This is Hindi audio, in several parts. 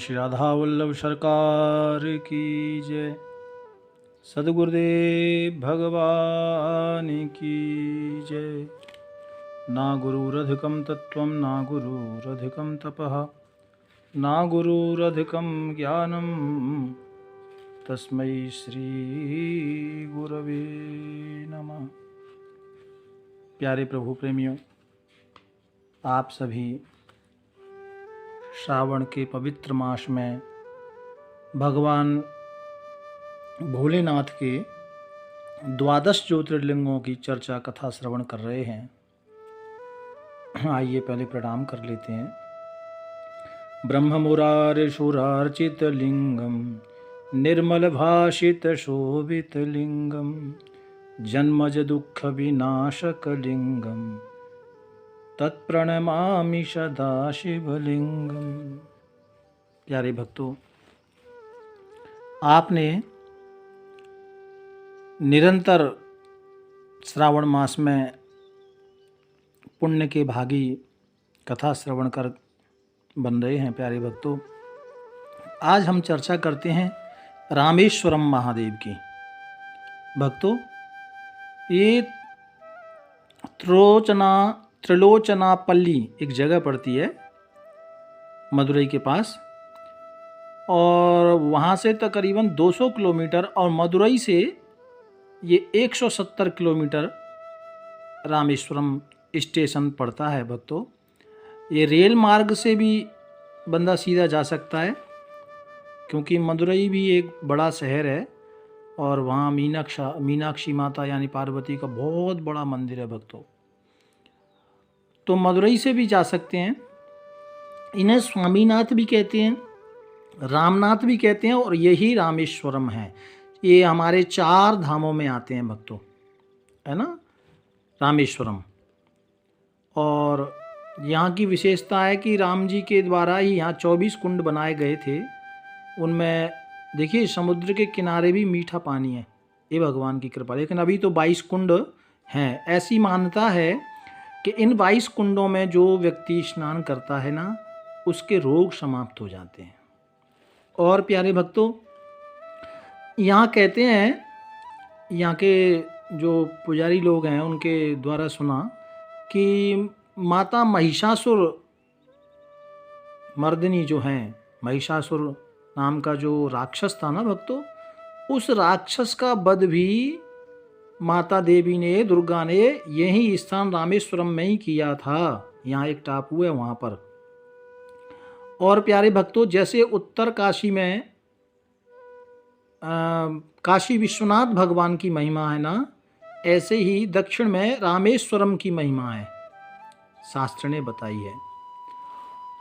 श्री राधा वल्लभ सरकार की जय। सद्गुरुदेव भगवान की जय। ना गुरुरधिकं तत्त्वं ना गुरुरधिकं तपः ना गुरुरधिकं ज्ञानं तस्मै श्री गुरवे नमः। प्यारे प्रभु प्रेमियों, आप सभी श्रावण के पवित्र मास में भगवान भोलेनाथ के 12 ज्योतिर्लिंगों की चर्चा कथा श्रवण कर रहे हैं। आइए पहले प्रणाम कर लेते हैं। ब्रह्म मुरारे सुरार्चित लिंगम निर्मल भाषित शोभित लिंगम जन्मज दुख विनाशक लिंगम तत्प्रणमामि सदा शिवलिंगम। प्यारे भक्तों, आपने निरंतर श्रावण मास में पुण्य के भागी कथा श्रवण कर बन रहे हैं। प्यारे भक्तों, आज हम चर्चा करते हैं रामेश्वरम महादेव की। भक्तों, ये त्रिलोचनापल्ली एक जगह पड़ती है मदुरई के पास, और वहाँ से तकरीबन 200 किलोमीटर और मदुरई से ये 170 किलोमीटर रामेश्वरम स्टेशन पड़ता है। भक्तों, ये रेल मार्ग से भी बंदा सीधा जा सकता है, क्योंकि मदुरई भी एक बड़ा शहर है और वहाँ मीनाक्षी माता यानी पार्वती का बहुत बड़ा मंदिर है। भक्तों, तो मदुरई से भी जा सकते हैं। इन्हें स्वामीनाथ भी कहते हैं, रामनाथ भी कहते हैं, और यही रामेश्वरम है। ये हमारे 4 धामों में आते हैं भक्तों, है ना, रामेश्वरम। और यहाँ की विशेषता है कि राम जी के द्वारा ही यहाँ 24 कुंड बनाए गए थे। उनमें देखिए, समुद्र के किनारे भी मीठा पानी है, ये भगवान की कृपा। लेकिन अभी तो 22 कुंड हैं। ऐसी मान्यता है कि इन 22 कुंडों में जो व्यक्ति स्नान करता है ना, उसके रोग समाप्त हो जाते हैं। और प्यारे भक्तों, यहाँ कहते हैं, यहाँ के जो पुजारी लोग हैं उनके द्वारा सुना कि माता महिषासुर मर्दिनी जो हैं, महिषासुर नाम का जो राक्षस था ना भक्तों, उस राक्षस का वध भी माता देवी ने, दुर्गा ने, यही स्थान रामेश्वरम में ही किया था। यहाँ एक टापू है वहाँ पर। और प्यारे भक्तों, जैसे उत्तर काशी में काशी विश्वनाथ भगवान की महिमा है ना, ऐसे ही दक्षिण में रामेश्वरम की महिमा है, शास्त्र ने बताई है।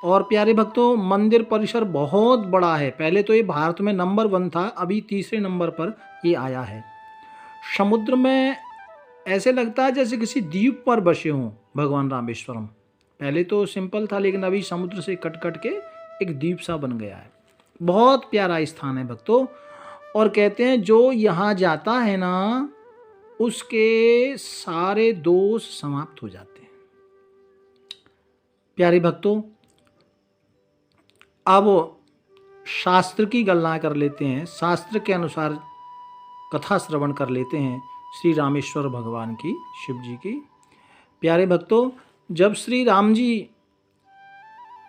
और प्यारे भक्तों, मंदिर परिसर बहुत बड़ा है। पहले तो ये भारत में नंबर 1 था, अभी तीसरे नंबर पर ये आया है। समुद्र में ऐसे लगता है जैसे किसी द्वीप पर बसे हों भगवान रामेश्वरम। पहले तो सिंपल था, लेकिन अभी समुद्र से कट कट के एक द्वीप सा बन गया है। बहुत प्यारा स्थान है भक्तों। और कहते हैं जो यहाँ जाता है ना, उसके सारे दोष समाप्त हो जाते हैं। प्यारे भक्तों, अब शास्त्र की गणना कर लेते हैं। शास्त्र के अनुसार कथा श्रवण कर लेते हैं श्री रामेश्वर भगवान की, शिव जी की। प्यारे भक्तों, जब श्री राम जी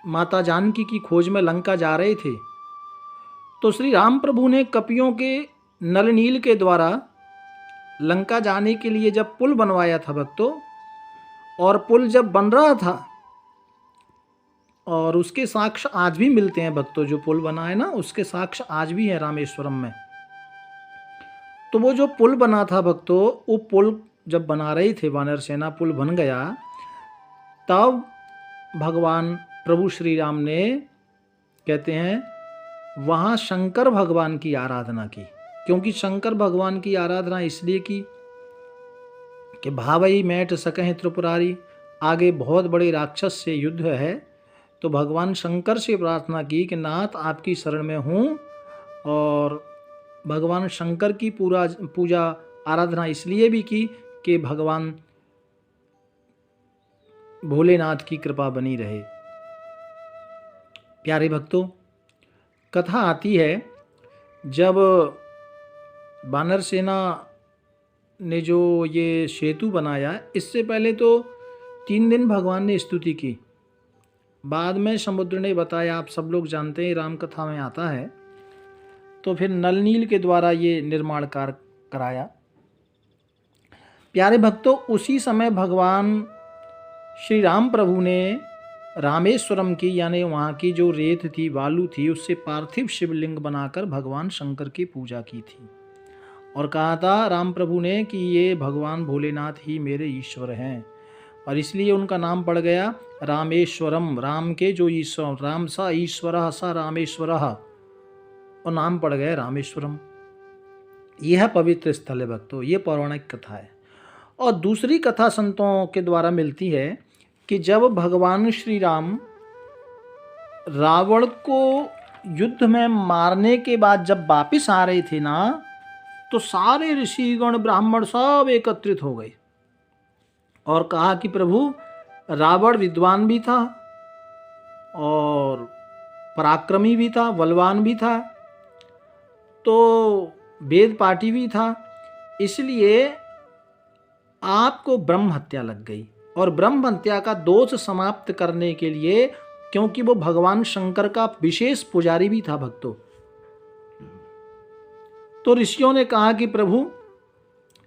माता जानकी की खोज में लंका जा रहे थे, तो श्री राम प्रभु ने कपियों के नल नील के द्वारा लंका जाने के लिए जब पुल बनवाया था भक्तों, और पुल जब बन रहा था, और उसके साक्ष्य आज भी मिलते हैं भक्तों, जो पुल बना है ना, उसके साक्ष्य आज भी है रामेश्वरम में। तो वो जो पुल बना था भक्तों, वो पुल जब बना रही थे वानर सेना, पुल बन गया, तब भगवान प्रभु श्री राम ने, कहते हैं, वहाँ शंकर भगवान की आराधना की। क्योंकि शंकर भगवान की आराधना इसलिए की कि भावई मैट सकहि त्रिपुरारी, आगे बहुत बड़े राक्षस से युद्ध है। तो भगवान शंकर से प्रार्थना की कि नाथ आपकी शरण में हूँ। और भगवान शंकर की पूजा आराधना इसलिए भी की कि भगवान भोलेनाथ की कृपा बनी रहे। प्यारे भक्तों, कथा आती है, जब वानर सेना ने जो ये सेतु बनाया, इससे पहले तो 3 दिन भगवान ने स्तुति की। बाद में समुद्र ने बताया, आप सब लोग जानते हैं, राम कथा में आता है। तो फिर नल नील के द्वारा ये निर्माण कार्य कराया। प्यारे भक्तों, उसी समय भगवान श्री राम प्रभु ने रामेश्वरम की, यानी वहाँ की जो रेत थी, बालू थी, उससे पार्थिव शिवलिंग बनाकर भगवान शंकर की पूजा की थी और कहा था राम प्रभु ने कि ये भगवान भोलेनाथ ही मेरे ईश्वर हैं, और इसलिए उनका नाम पड़ गया रामेश्वरम। राम के जो ईश्वर, राम सा ईश्वर सा रामेश्वर, और नाम पड़ गया रामेश्वरम। यह पवित्र स्थल है भक्तों, ये पौराणिक कथा है। और दूसरी कथा संतों के द्वारा मिलती है कि जब भगवान श्री राम रावण को युद्ध में मारने के बाद जब वापिस आ रहे थे ना, तो सारे ऋषिगण ब्राह्मण सब एकत्रित हो गए और कहा कि प्रभु, रावण विद्वान भी था और पराक्रमी भी था, बलवान भी था, तो वेद पाठी भी था, इसलिए आपको ब्रह्म हत्या लग गई। और ब्रह्म हत्या का दोष समाप्त करने के लिए, क्योंकि वो भगवान शंकर का विशेष पुजारी भी था भक्तों, तो ऋषियों ने कहा कि प्रभु,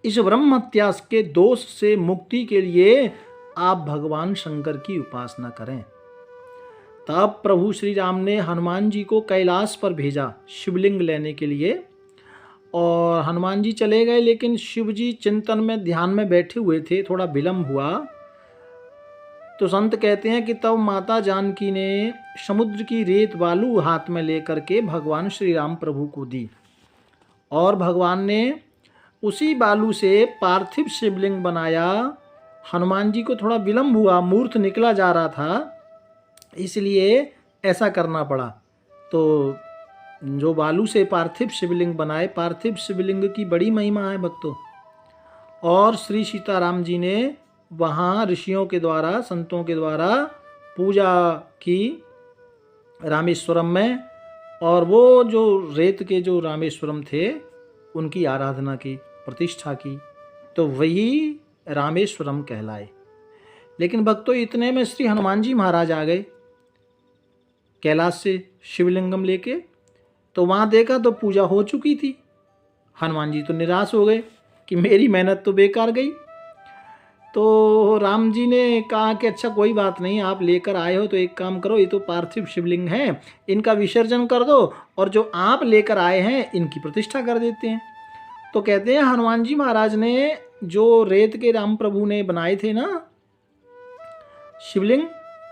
इस ब्रह्म हत्या के दोष से मुक्ति के लिए आप भगवान शंकर की उपासना करें। तब प्रभु श्री राम ने हनुमान जी को कैलाश पर भेजा शिवलिंग लेने के लिए, और हनुमान जी चले गए, लेकिन शिव जी चिंतन में, ध्यान में बैठे हुए थे, थोड़ा विलंब हुआ। तो संत कहते हैं कि तब माता जानकी ने समुद्र की रेत बालू हाथ में लेकर के भगवान श्री राम प्रभु को दी, और भगवान ने उसी बालू से पार्थिव शिवलिंग बनाया। हनुमान जी को थोड़ा विलंब हुआ, मूर्त निकला जा रहा था, इसलिए ऐसा करना पड़ा। तो जो बालू से पार्थिव शिवलिंग बनाए, पार्थिव शिवलिंग की बड़ी महिमा है भक्तों। और श्री सीताराम जी ने वहाँ ऋषियों के द्वारा, संतों के द्वारा पूजा की रामेश्वरम में, और वो जो रेत के जो रामेश्वरम थे उनकी आराधना की, प्रतिष्ठा की, तो वही रामेश्वरम कहलाए। लेकिन भक्तों, इतने में श्री हनुमान जी महाराज आ गए कैलाश से शिवलिंगम लेके। तो वहाँ देखा तो पूजा हो चुकी थी। हनुमान जी तो निराश हो गए कि मेरी मेहनत तो बेकार गई। तो राम जी ने कहा कि अच्छा कोई बात नहीं, आप लेकर आए हो तो एक काम करो, ये तो पार्थिव शिवलिंग है, इनका विसर्जन कर दो और जो आप लेकर आए हैं इनकी प्रतिष्ठा कर देते हैं। तो कहते हैं हनुमान जी महाराज ने जो रेत के राम प्रभु ने बनाए थे ना शिवलिंग,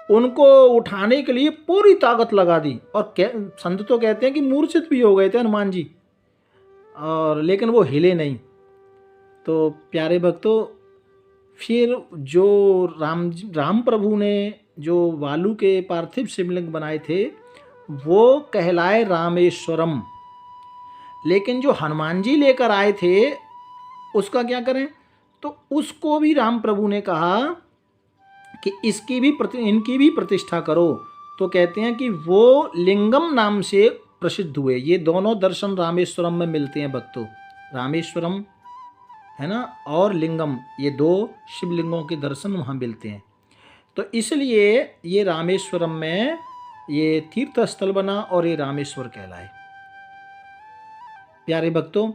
उनको उठाने के लिए पूरी ताकत लगा दी, और संत तो कहते हैं कि मूर्छित भी हो गए थे हनुमान जी, और लेकिन वो हिले नहीं। तो प्यारे भक्तों, फिर जो राम प्रभु ने जो बालू के पार्थिव शिवलिंग बनाए थे वो कहलाए रामेश्वरम। लेकिन जो हनुमान जी लेकर आए थे उसका क्या करें, तो उसको भी राम प्रभु ने कहा कि इनकी भी प्रतिष्ठा करो। तो कहते हैं कि वो लिंगम नाम से प्रसिद्ध हुए। ये दोनों दर्शन रामेश्वरम में मिलते हैं भक्तों, रामेश्वरम है ना, और लिंगम, ये दो शिवलिंगों के दर्शन वहाँ मिलते हैं। तो इसलिए ये रामेश्वरम में ये तीर्थ स्थल बना और ये रामेश्वर कहलाए। प्यारे भक्तों,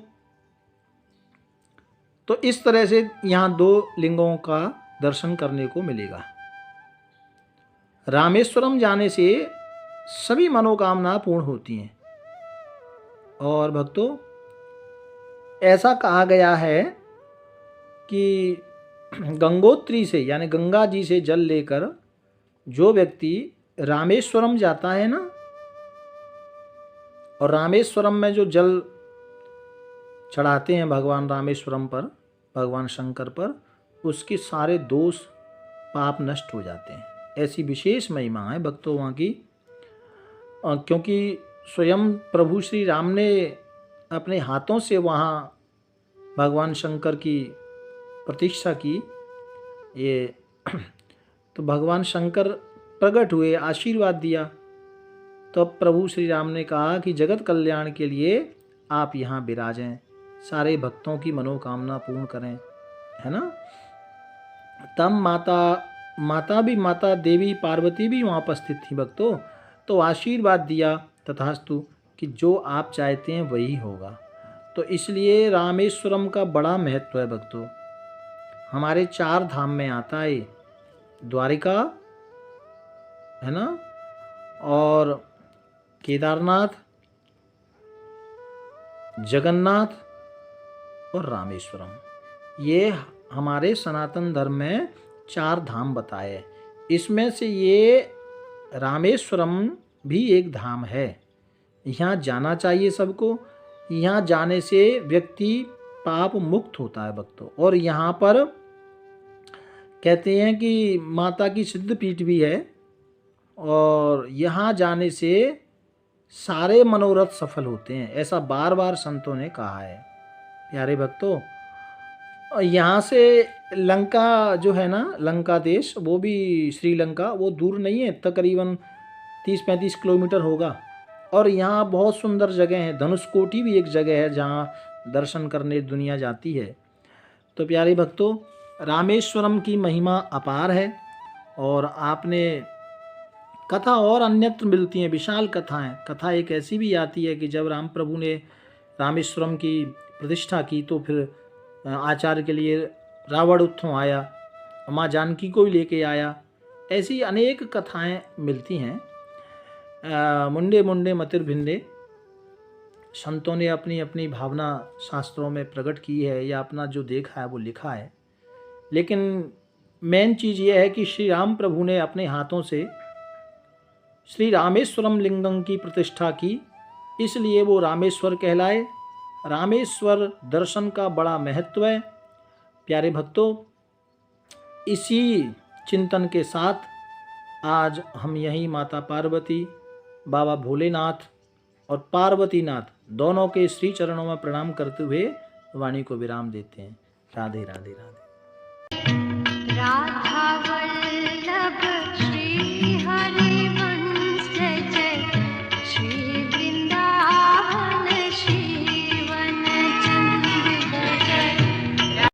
तो इस तरह से यहाँ 2 लिंगों का दर्शन करने को मिलेगा। रामेश्वरम जाने से सभी मनोकामना पूर्ण होती हैं। और भक्तों, ऐसा कहा गया है कि गंगोत्री से, यानी गंगा जी से जल लेकर जो व्यक्ति रामेश्वरम जाता है ना, और रामेश्वरम में जो जल चढ़ाते हैं भगवान रामेश्वरम पर, भगवान शंकर पर, उसके सारे दोष पाप नष्ट हो जाते हैं। ऐसी विशेष महिमा है भक्तों वहाँ की, क्योंकि स्वयं प्रभु श्री राम ने अपने हाथों से वहाँ भगवान शंकर की प्रतिष्ठा की। ये तो भगवान शंकर प्रकट हुए, आशीर्वाद दिया तो अब प्रभु श्री राम ने कहा कि जगत कल्याण के लिए आप यहाँ विराजें, सारे भक्तों की मनोकामना पूर्ण करें, है ना। तब माता देवी पार्वती भी वहाँ उपस्थित थी भक्तों। तो आशीर्वाद दिया तथास्तु कि जो आप चाहते हैं वही होगा। तो इसलिए रामेश्वरम का बड़ा महत्व है भक्तों। हमारे 4 धाम में आता है, द्वारिका, है ना, और केदारनाथ, जगन्नाथ और रामेश्वरम। ये हमारे सनातन धर्म में 4 धाम बताए। इसमें से ये रामेश्वरम भी एक धाम है। यहाँ जाना चाहिए सबको। यहाँ जाने से व्यक्ति पाप मुक्त होता है भक्तों। और यहाँ पर कहते हैं कि माता की सिद्ध पीठ भी है, और यहाँ जाने से सारे मनोरथ सफल होते हैं, ऐसा बार बार संतों ने कहा है। प्यारे भक्तों, यहाँ से लंका जो है ना, लंका देश, वो भी श्रीलंका, वो दूर नहीं है, तकरीबन 30-35 किलोमीटर होगा। और यहाँ बहुत सुंदर जगह है। धनुषकोटी भी एक जगह है जहाँ दर्शन करने दुनिया जाती है। तो प्यारे भक्तों, रामेश्वरम की महिमा अपार है। और आपने कथा और अन्यत्र मिलती हैं, विशाल कथाएं। कथा एक ऐसी भी आती है कि जब राम प्रभु ने रामेश्वरम की प्रतिष्ठा की तो फिर आचार्य के लिए रावण उत्थों आया, माँ जानकी को भी लेके आया। ऐसी अनेक कथाएं मिलती हैं। मुंडे मुंडे मतिर भिंडे, संतों ने अपनी अपनी भावना शास्त्रों में प्रकट की है, या अपना जो देखा है वो लिखा है। लेकिन मेन चीज़ ये है कि श्री राम प्रभु ने अपने हाथों से श्री रामेश्वरम लिंगम की प्रतिष्ठा की, इसलिए वो रामेश्वर कहलाए। रामेश्वर दर्शन का बड़ा महत्व है। प्यारे भक्तों, इसी चिंतन के साथ आज हम यहीं माता पार्वती, बाबा भोलेनाथ और पार्वतीनाथ दोनों के श्री चरणों में प्रणाम करते हुए वाणी को विराम देते हैं। राधे राधे राधे।